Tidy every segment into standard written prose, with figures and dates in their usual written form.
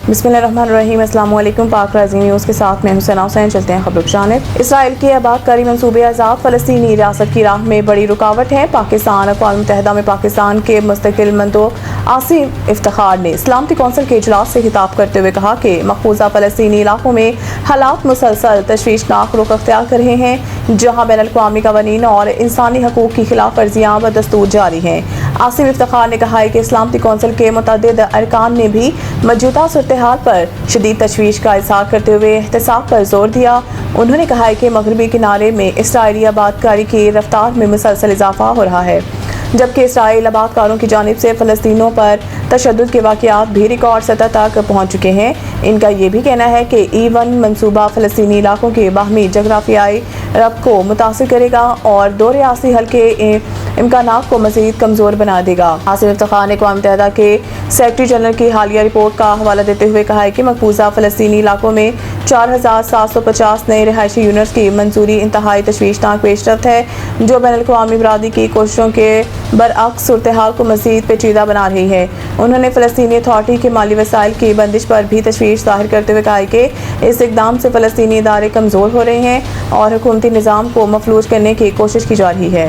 बिस्मिल्लाहिर्रहमानिर्रहीम। अस्सलाम वालेकुम। पाक राज़ी न्यूज़ के साथ मैं हुसैन हुसैन। चलते हैं खबरों की जानिब। इसराइल के आबादकारी मंसूबे आज़ाद फ़लस्तीनी रियासत की राह में बड़ी रुकावट है। पाकिस्तान अक़वाम मुत्तहिदा में पाकिस्तान के मुस्तकिल मंदोब आसिम इफ्तिखार ने सलामती कौंसिल के इजलास से खिताब करते हुए कहा कि मक़बूज़ा फ़लस्तीनी इलाकों में हालात मुसलसल तशवीशनाक रुख अख्तियार कर रहे हैं, जहाँ बैनुल-अक़वामी क़वानीन और इंसानी हकूक़ की खिलाफ वर्जियाँ बदस्तूर जारी हैं। आसिम इफ्तिखार ने कहा है कि सलामती कौंसिल के मुतअद्दिद अरकान ने भी मौजूदा सूरत हाल पर शदीद तशवीश का इज़हार करते हुए एहतसाब पर जोर दिया। उन्होंने कहा है कि मगरबी किनारे में इसराइली आबादकारी की रफ्तार में मुसलसल इजाफा हो रहा है, जबकि इसराइल आबादकारों की जानिब से फ़लस्तीनियों पर तशद्दुद के वाक़यात भी रिकॉर्ड सतह तक पहुँच चुके हैं। इनका ये भी कहना है कि E1 मनसूबा फ़लस्तीनी इलाकों के बाहमी जगराफियाई रब्त को मुतासिर करेगा और दो रियासी हल के इम्कानात को मज़ीद कमज़ोर बना देगा। आसिम इफ्तिखार ने अक़वाम मुत्तहिदा के सेक्रेटरी जनरल की हालिया रिपोर्ट का हवाला देते हुए कहा है कि मक़बूज़ा फ़लस्तीनी इलाकों में 4750 नए रिहायशी यूनिट्स की मंजूरी इंतहाई तशवीशनाक पेशरफ्त है, जो बैनुल-अक़वामी बरादरी की कोशिशों के बरअक्स सूरत हाल को मज़ीद पेचीदा बना रही है। उन्होंने फ़लस्तीनी अथॉरिटी के माली वसाइल की बंदिश पर भी तशवीश ज़ाहिर करते हुए कहा है कि इस इक़दाम से फ़लस्तीनी इदारे कमज़ोर हो रहे हैं और हुकूमती निज़ाम को मफलूज करने की कोशिश की जा रही है।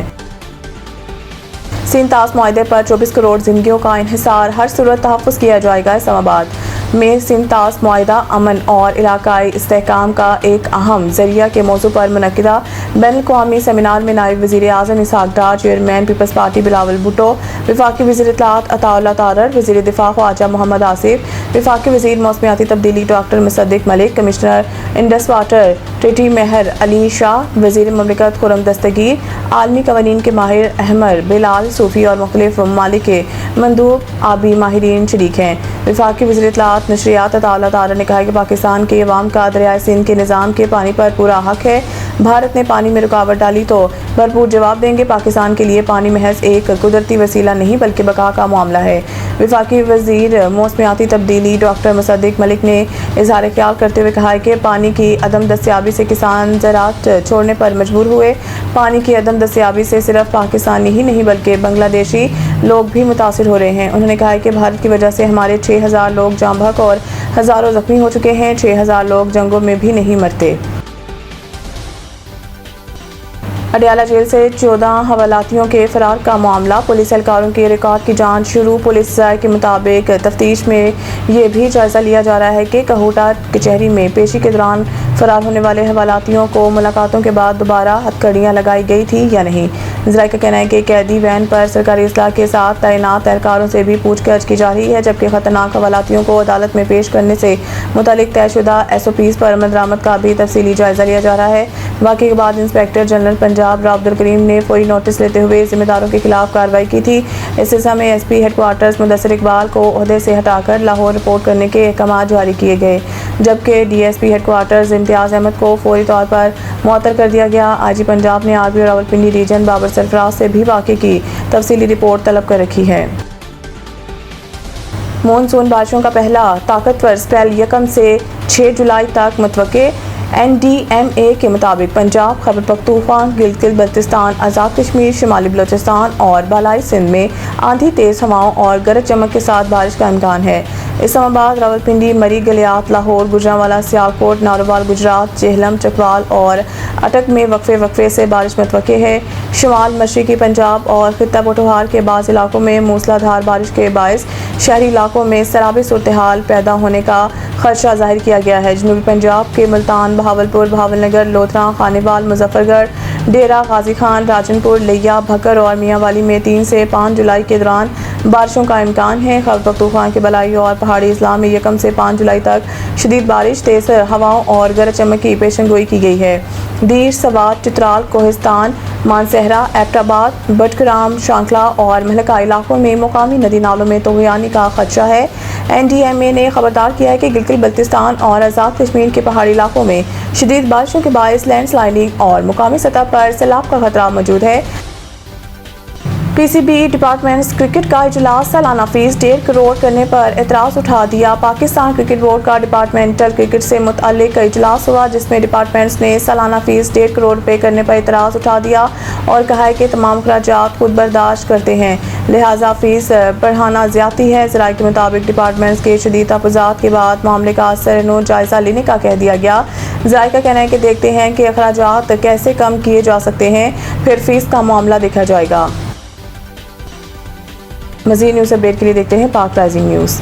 सिंध-तास मुआहदे पर 24 करोड़ ज़िंदगियों का इन्हिसार, हर सूरत तहफ़्फ़ुज़ किया जाएगा। इस्लामाबाद में सिंध-तास मुआहदा अमन और इलाकाई इस्तेहकाम का एक अहम ज़रिया के मौजू पर मुनक़िदा बैनुल-अक़वामी सेमिनार में नायब वज़ीर-ए-आज़म इसहाक़ डार, चेयरमैन पीपल्स पार्टी बिलावल भुट्टो, वफ़ाक़ी वज़ीर इत्तलाआत अताउल्लाह तारर, वज़ीर दिफ़ा ख्वाजा मोहम्मद आसिफ, वफ़ाक़ी वज़ीर मौसमियाती तब्दीली doctor Musaddiq Malik, commissioner Indus water टिटी मेहर अली शाह, वज़ीर ममलिकत खुर्रम दस्तगीर, आलमी क़वानीन के माहिर अहमद बिलाल सूफ़ी और मुख़्तलिफ़ ममालिक के मंदूब आबी माहिरीन शरीक हैं। वफ़ाक़ी वज़ीर इत्तलाआत नशरियात अताउल्लाह तारर ने कहा कि पाकिस्तान के अवाम का दरियाए सिंध के निज़ाम के पानी पर पूरा हक़ है। भारत ने पानी में रुकावट डाली तो भरपूर जवाब देंगे। पाकिस्तान के लिए पानी महज एक कुदरती वसीला नहीं बल्कि बका का मामला है। वफ़ाक़ी वज़ीर मौसमियाती तब्दीली डॉक्टर मुसद्दिक़ मलिक ने इज़हार ख़्याल करते हुए कहा है कि पानी की अदम दस्तयाबी से किसान ज़राअत छोड़ने पर मजबूर हुए। पानी की अदम दस्तयाबी से सिर्फ पाकिस्तानी ही नहीं बल्कि बांग्लादेशी लोग भी मुतासिर हो रहे हैं। उन्होंने कहा है कि भारत की वजह से हमारे 6000 लोग जाम बहक और हज़ारों ज़ख्मी हो चुके हैं। 6000 लोग जंगों में भी नहीं मरते। अडयाला जेल से 14 हवालातियों के फरार का मामला, पुलिस एहलकारों के रिकॉर्ड की जांच शुरू। पुलिस के मुताबिक तफ्तीश में ये भी जायज़ा लिया जा रहा है कि कहूटा कचहरी में पेशी के दौरान फरार होने वाले हवालातियों को मुलाकातों के बाद दोबारा हथकड़ियाँ लगाई गई थी या नहीं। ज़राए का कहना है कि कैदी वैन पर सरकारी असलाह के साथ तैनात एहलकारों से भी पूछताछ की जा रही है, जबकि ख़तरनाक हवालातियों को अदालत में पेश करने से मुतालिक तयशुदा SOPs पर अमल दरामद का भी तफसीली जायज़ा लिया जा रहा है। वाक़े के बाद इंस्पेक्टर जनरल पंजाब राव अब्दुल करीम ने फौरी नोटिस लेते हुए जिम्मेदारों के खिलाफ कार्रवाई की थी। इस सिलसिले में SP हेडक्वार्टर्स मुदस्सिर इकबाल को ओहदे से हटाकर लाहौर रिपोर्ट करने के अहकाम जारी किए गए, जबकि DSP हेडक्वार्टर्स इम्तियाज़ अहमद को फौरी तौर पर मुअत्तल कर दिया गया। IG पंजाब ने RBO रावलपिंडी रीजन बाबर सरफराज से भी वाक़े की तफसीली रिपोर्ट तलब कर रखी है। मानसून बारिशों का पहला ताकतवर स्पेल 1 से 6 जुलाई तक मुतवक्के। NDMA के मुताबिक पंजाब, खैबर पख्तूनख्वा, गिलगित बल्तिस्तान, आज़ाद कश्मीर, शिमाली बलोचिस्तान और बालाई सिंध में आंधी, तेज़ हवाओं और गरज चमक के साथ बारिश का इम्कान है। इस्लामाबाद, रावलपिंडी, मरी, गलियात, लाहौर, गुजरांवाला, सियालकोट, नारोवाल, गुजरात, जेहलम, चकवाल और अटक में वक्फे से बारिश मुतवक्के है। शुमाल मशरक़ी पंजाब और खित्ता पटोहार के बाज़ इलाकों में मूसलाधार बारिश के बायस शहरी इलाकों में सैलाबी सूरत हाल पैदा होने का खदशा जाहिर किया गया है। जनूबी पंजाब के मुल्तान, बहावलपुर, भावलनगर, लोधरा, खानेवाल, मुजफ्फरगढ़, डेरा गाजी खान, राजनपुर, लिया, भकर और मियांवाली में 3 से 5 जुलाई के दौरान बारिशों का इम्कान है। खैबर पख्तूनख्वा के बलाई और पहाड़ी इजला में 1 से 5 जुलाई तक शदीद बारिश, तेज़ हवाओं और गरज चमक की पेशनगोई की गई है। दीर, सवात, चित्राल, कोहिस्तान, मानसहरा, एबटाबाद, बटग्राम, शांकला और महलका इलाकों में मुकामी नदी नालों में तग़यानी का खदशा है। NDMA ने खबरदार किया है कि गिलगित बल्तिस्तान और आज़ाद कश्मीर के पहाड़ी इलाकों में शदीद बारिशों के बायस लैंडस्लाइडिंग और मुकामी सतह पर सैलाब का खतरा मौजूद है। PCB डिपार्टमेंट्स क्रिकेट का इजलास, सालाना फीस 1.5 करोड़ करने पर एतराज़ उठा दिया। पाकिस्तान क्रिकेट बोर्ड का डिपार्टमेंटल क्रिकेट से मुतअल्लिक़ इजलास हुआ, जिसमें डिपार्टमेंट्स ने सालाना फीस 1.5 करोड़ पे करने पर एतराज़ उठा दिया और कहा है कि तमाम अखराजात खुद बर्दाश्त करते हैं, लिहाजा फीस बढ़ाना ज्यादती है। ज़राए के मुताबिक डिपार्टमेंट्स के शदीद तहफ़्फ़ुज़ात के बाद मामले का सरनो जायज़ा लेने का कह दिया गया। ज़राए का कहना है कि देखते हैं कि अखराजात कैसे कम किए जा सकते हैं, फिर फीस का मामला देखा जाएगा। मज़ीद न्यूज़ अपडेट के लिए देखते हैं पाक राइजिंग न्यूज़।